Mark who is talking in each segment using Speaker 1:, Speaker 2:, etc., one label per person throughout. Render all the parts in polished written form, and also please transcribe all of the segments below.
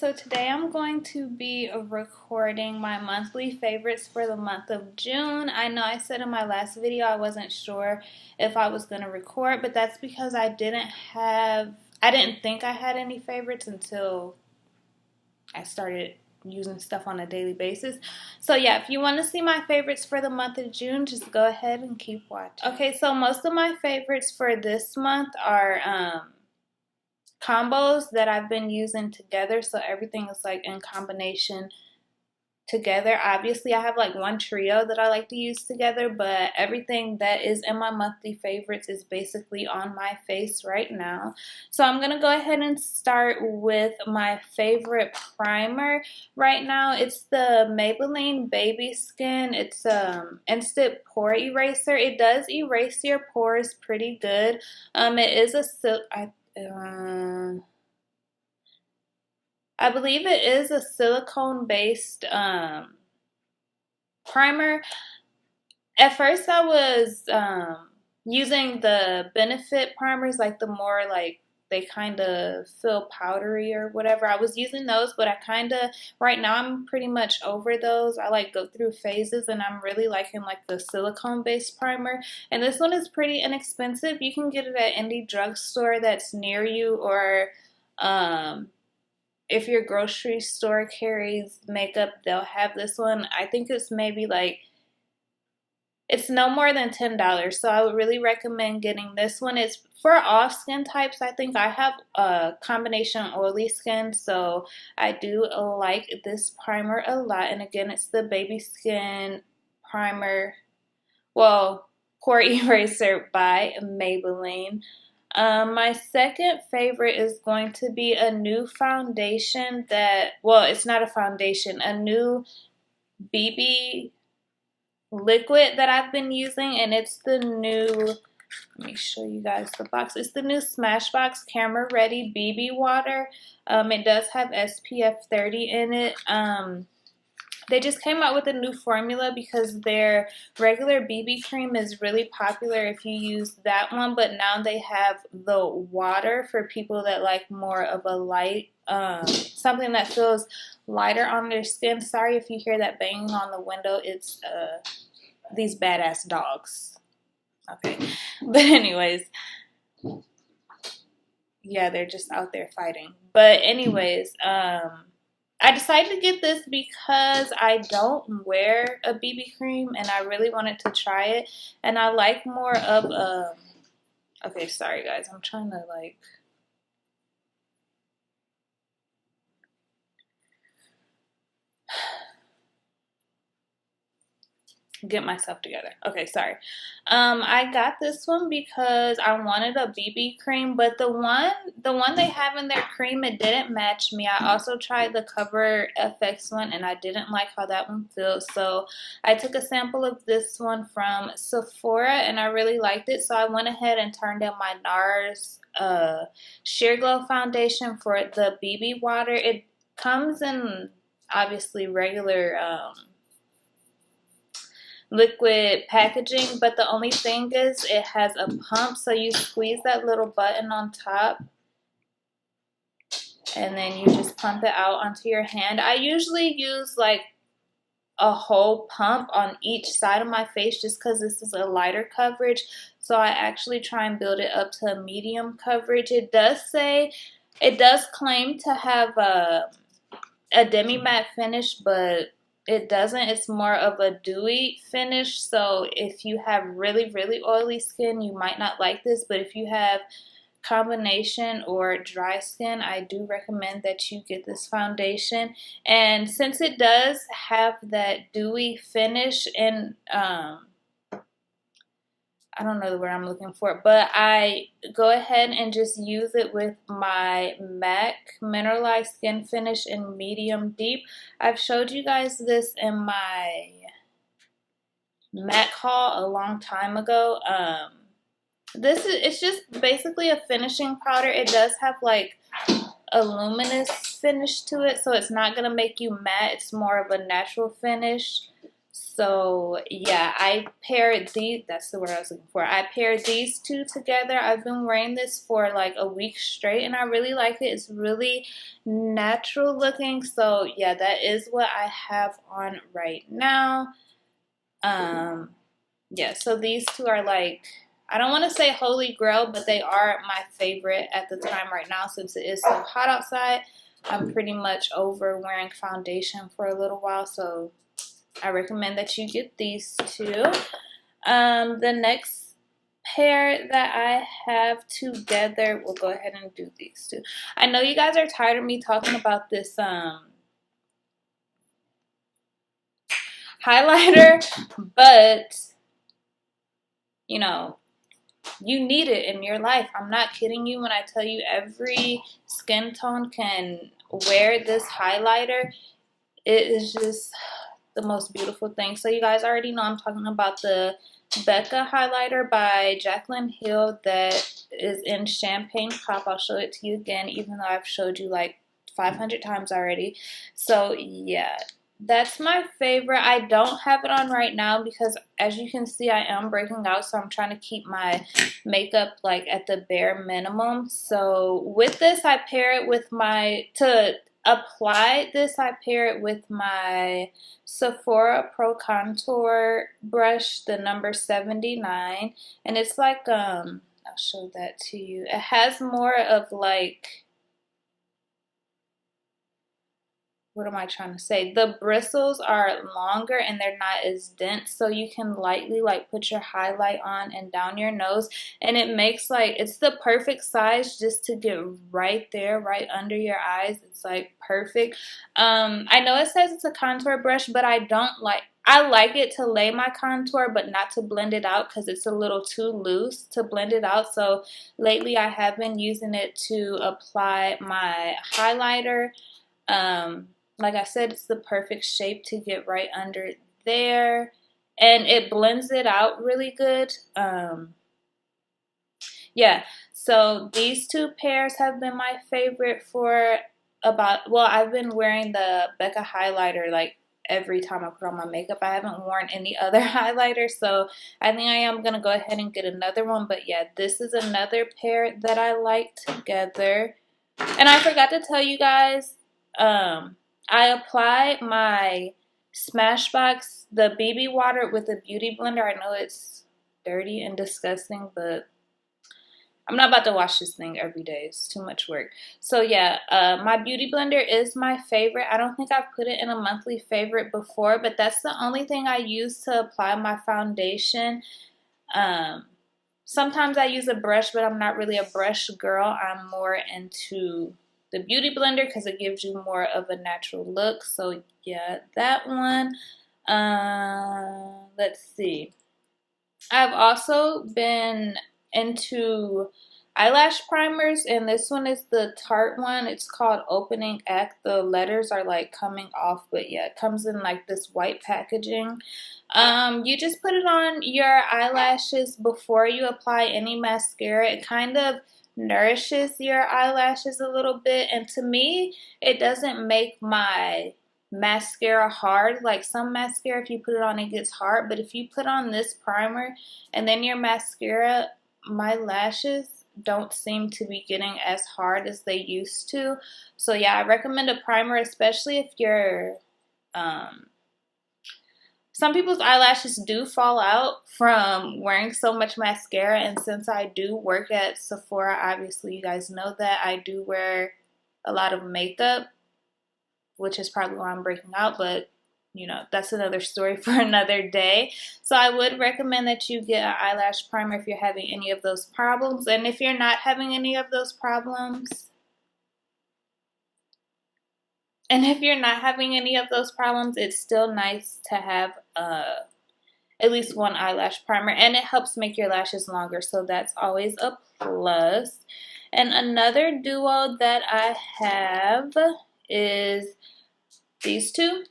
Speaker 1: So today I'm going to be recording my monthly favorites for the month of June. I know I said in my last video I wasn't sure if I was going to record, but that's because I didn't think I had any favorites until I started using stuff on a daily basis. So yeah, if you want to see my favorites for the month of June, just go ahead and keep watching. Okay, so most of my favorites for this month are combos that I've been using together, so everything is like in combination together. Obviously I have like one trio that I like to use together, but everything that is in my monthly favorites is basically on my face right now. So I'm gonna go ahead and start with my favorite primer right now. It's the Maybelline Baby Skin. It's instant pore eraser. It does erase your pores pretty good. It is I believe it is a silicone-based primer. At first I was using the Benefit primers, like the more like they kind of feel powdery or whatever. I was using those, but right now I'm pretty much over those. I like go through phases, and I'm really liking like the silicone-based primer. And this one is pretty inexpensive. You can get it at any drugstore that's near you, or if your grocery store carries makeup, they'll have this one. I think it's maybe like, it's no more than $10, so I would really recommend getting this one. It's for all skin types. I think I have a combination oily skin, so I do like this primer a lot. And again, it's the Baby Skin Primer, well, Pore Eraser by Maybelline. My second favorite is going to be a new foundation that, well, it's not a foundation, a new BB liquid that I've been using, and it's the new, let me show you guys the box. It's the new Smashbox Camera Ready BB Water. It does have SPF 30 in it. They just came out with a new formula because their regular BB cream is really popular if you use that one, but now they have the water for people that like more of a light, something that feels lighter on their skin. Sorry if you hear that banging on the window. It's these badass dogs. Okay, but anyways, yeah, they're just out there fighting. But anyways, I decided to get this because I don't wear a BB cream and I really wanted to try it. And I like more of okay, sorry guys, I'm trying to like get myself together. Okay, sorry. I got this one because I wanted a BB cream, but the one they have in their cream, it didn't match me. I also tried the Cover FX one and I didn't like how that one feels. So I took a sample of this one from Sephora and I really liked it. So I went ahead and turned in my NARS Sheer Glow foundation for the BB water. It comes in obviously regular liquid packaging, but the only thing is it has a pump, so you squeeze that little button on top and then you just pump it out onto your hand. I usually use like a whole pump on each side of my face just because this is a lighter coverage, so I actually try and build it up to a medium coverage. It does claim to have a demi matte finish, but it doesn't. It's more of a dewy finish, so if you have really, really oily skin, you might not like this, but if you have combination or dry skin, I do recommend that you get this foundation. And since it does have that dewy finish, and I don't know the word I'm looking for, but I go ahead and just use it with my MAC Mineralized Skinfinish in medium deep. I've showed you guys this in my MAC haul a long time ago. It's just basically a finishing powder. It does have like a luminous finish to it, so it's not going to make you matte. It's more of a natural finish. So yeah, I paired these, that's the word I was looking for. I paired these two together. I've been wearing this for like a week straight and I really like it. It's really natural looking. So yeah, that is what I have on right now. Yeah, so these two are like, I don't want to say holy grail, but they are my favorite at the time right now since it is so hot outside. I'm pretty much over wearing foundation for a little while, so I recommend that you get these two. The next pair that I have together, we'll go ahead and do these two. I know you guys are tired of me talking about this highlighter, but you know, you need it in your life. I'm not kidding you when I tell you every skin tone can wear this highlighter. It is just the most beautiful thing. So you guys already know I'm talking about the Becca highlighter by Jaclyn Hill that is in Champagne Pop. I'll show it to you again, even though I've showed you like 500 times already. So yeah, that's my favorite. I don't have it on right now because as you can see, I am breaking out, so I'm trying to keep my makeup like at the bare minimum. So with this, I pair it with my, to apply this, I pair it with my Sephora Pro Contour brush, the number 79. And it's like, I'll show that to you. It has more of like, what am I trying to say? The bristles are longer and they're not as dense, so you can lightly like put your highlight on and down your nose, and it makes like, it's the perfect size just to get right there, right under your eyes. It's like perfect. I know it says it's a contour brush, but I like it to lay my contour but not to blend it out because it's a little too loose to blend it out. So lately I have been using it to apply my highlighter. Like I said, it's the perfect shape to get right under there, and it blends it out really good. Yeah, so these two pairs have been my favorite for about, well, I've been wearing the Becca highlighter like every time I put on my makeup. I haven't worn any other highlighter, so I think I am going to go ahead and get another one. But yeah, this is another pair that I like together. And I forgot to tell you guys, I apply my Smashbox, the BB water with a beauty blender. I know it's dirty and disgusting, but I'm not about to wash this thing every day. It's too much work. So yeah, my beauty blender is my favorite. I don't think I've put it in a monthly favorite before, but that's the only thing I use to apply my foundation. Sometimes I use a brush, but I'm not really a brush girl. I'm more into the beauty blender because it gives you more of a natural look. So yeah, that one. Let's see. I've also been into eyelash primers, and this one is the Tarte one. It's called Opening Act. The letters are like coming off, but yeah, it comes in like this white packaging. You just put it on your eyelashes before you apply any mascara. It kind of nourishes your eyelashes a little bit, and to me, it doesn't make my mascara hard. Like some mascara, if you put it on, it gets hard, but if you put on this primer and then your mascara, my lashes don't seem to be getting as hard as they used to. So yeah, I recommend a primer, especially if you're some people's eyelashes do fall out from wearing so much mascara, and since I do work at Sephora, obviously you guys know that I do wear a lot of makeup, which is probably why I'm breaking out, but you know, that's another story for another day. So I would recommend that you get an eyelash primer if you're having any of those problems. And if you're not having any of those problems, it's still nice to have at least one eyelash primer, and it helps make your lashes longer, so that's always a plus. And another duo that I have is these two,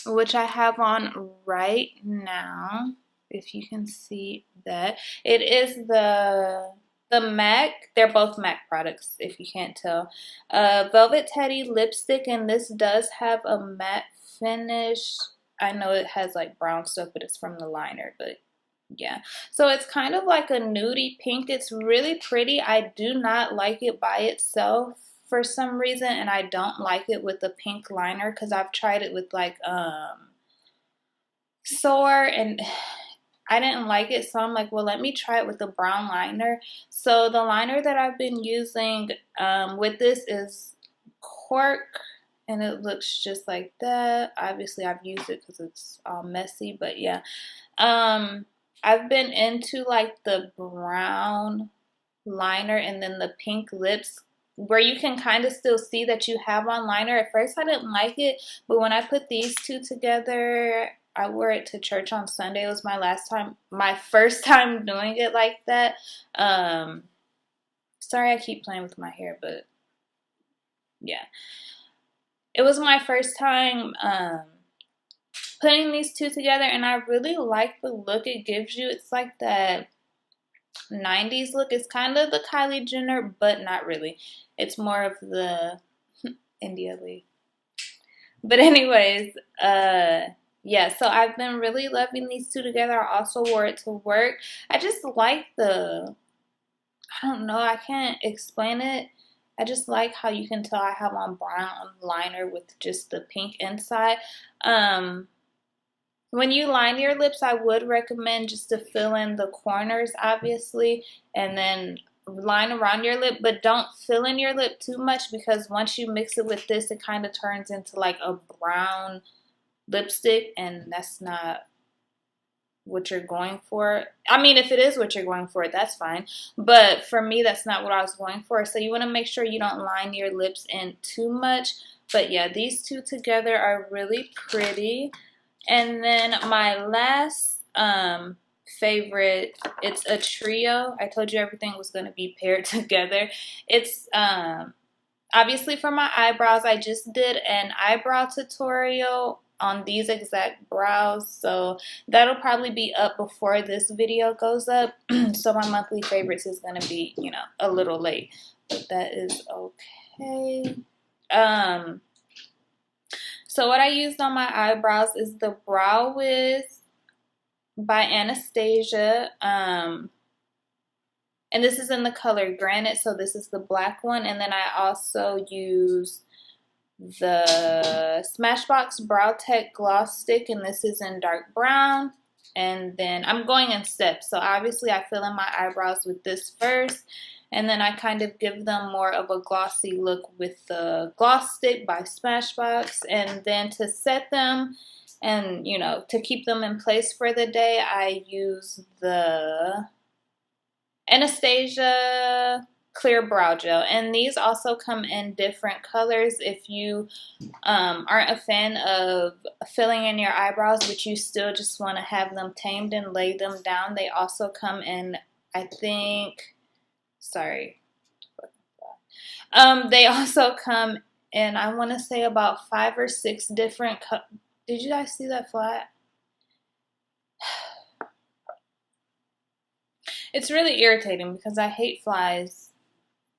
Speaker 1: which I have on right now, if you can see that. It is the MAC, they're both MAC products if you can't tell. Velvet Teddy lipstick, and this does have a matte finish. I know it has like brown stuff, but it's from the liner, but yeah. So it's kind of like a nudie pink. It's really pretty. I do not like it by itself for some reason, and I don't like it with the pink liner because I've tried it with like Soar and I didn't like it, so I'm like, well, let me try it with the brown liner. So the liner that I've been using with this is Cork, and it looks just like that. Obviously, I've used it because it's all messy, but yeah. I've been into like the brown liner and then the pink lips where you can kind of still see that you have on liner. At first I didn't like it, but when I put these two together, I wore it to church on Sunday. It was my first time doing it like that. Sorry I keep playing with my hair, but yeah. It was my first time putting these two together, and I really like the look it gives you. It's like that 90s look. It's kind of the Kylie Jenner, but not really. It's more of the India Lee. But anyways, yeah, so I've been really loving these two together. I also wore it to work. I just like I don't know, I can't explain it. I just like how you can tell I have on brown liner with just the pink inside. When you line your lips, I would recommend just to fill in the corners, obviously, and then line around your lip, but don't fill in your lip too much because once you mix it with this, it kind of turns into like a brown lipstick, and that's not what you're going for. I mean, if it is what you're going for, that's fine. But for me, that's not what I was going for. So you want to make sure you don't line your lips in too much. But yeah, these two together are really pretty. And then my last favorite, it's a trio. I told you everything was going to be paired together. It's obviously for my eyebrows. I just did an eyebrow tutorial on these exact brows, so that'll probably be up before this video goes up. So my monthly favorites is going to be, you know, a little late, but that is okay. So what I used on my eyebrows is the Brow Wiz by Anastacia. And this is in the color Granite, so this is the black one. And then I also use the Smashbox Brow Tech Gloss Stick, and this is in dark brown. And then I'm going in steps. So obviously I fill in my eyebrows with this first. And then I kind of give them more of a glossy look with the Gloss Stick by Smashbox. And then to set them and, you know, to keep them in place for the day, I use the Anastacia Clear Brow Gel. And these also come in different colors. If you aren't a fan of filling in your eyebrows, but you still just want to have them tamed and lay them down, they also come in, I think... Sorry. They also come in, I want to say about 5 or 6 different Did you guys see that fly? It's really irritating because I hate flies,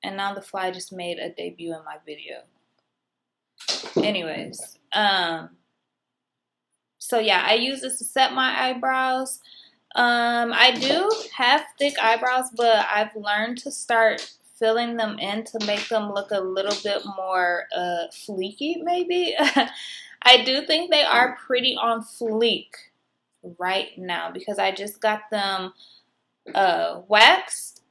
Speaker 1: and now the fly just made a debut in my video. Anyways, so yeah, I use this to set my eyebrows. I do have thick eyebrows, but I've learned to start filling them in to make them look a little bit more fleeky, maybe. I do think they are pretty on fleek right now because I just got them waxed,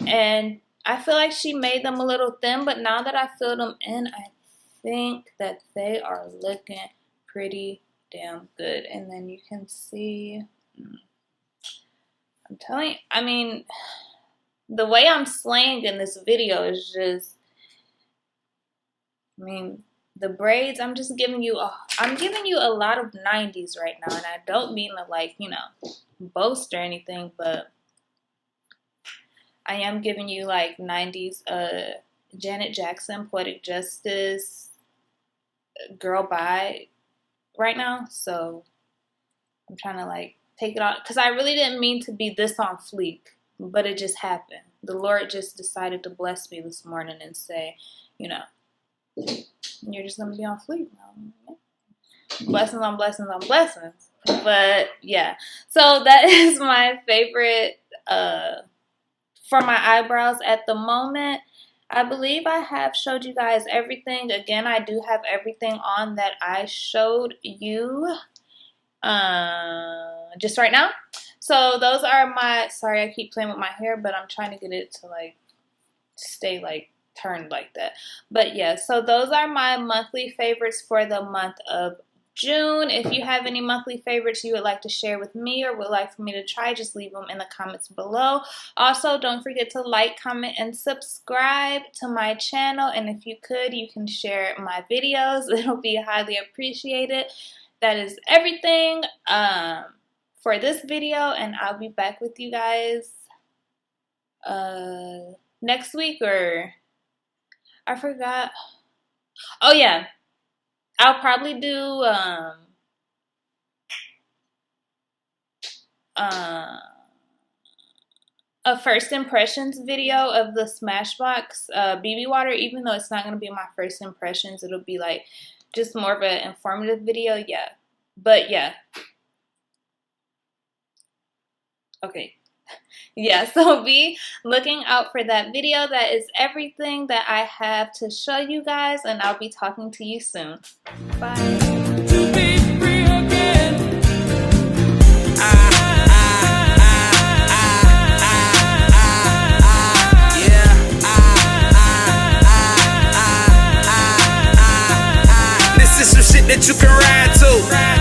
Speaker 1: and I feel like she made them a little thin, but now that I filled them in, I think that they are looking pretty damn good. And then you can see... I'm telling you, I mean, the way I'm slaying in this video is just, I mean, the braids, I'm giving you a lot of 90s right now, and I don't mean to, like, you know, boast or anything, but I am giving you, like, 90s, Janet Jackson, Poetic Justice, Girl Bye right now, so I'm trying to, like, take it off, because I really didn't mean to be this on fleek, but it just happened. The Lord just decided to bless me this morning and say, you know, you're just going to be on fleek now. blessings on blessings on blessings. But yeah, so that is my favorite for my eyebrows at the moment. I believe I have showed you guys everything. Again, I do have everything on that I showed you just right now. So those are my, sorry I keep playing with my hair, but I'm trying to get it to like stay like turned like that. But yeah, so those are my monthly favorites for the month of June. If you have any monthly favorites you would like to share with me or would like for me to try, just leave them in the comments below. Also, don't forget to like, comment, and subscribe to my channel. And if you could, you can share my videos. It'll be highly appreciated. That is everything for this video, and I'll be back with you guys next week, or I forgot. Oh yeah, I'll probably do a first impressions video of the Smashbox BB water, even though it's not going to be my first impressions. It'll be like just more of an informative video. Yeah, but yeah, okay. Yeah, so be looking out for that video. That is everything that I have to show you guys, and I'll be talking to you soon. Bye. To be free again. This is some shit that you can ride to.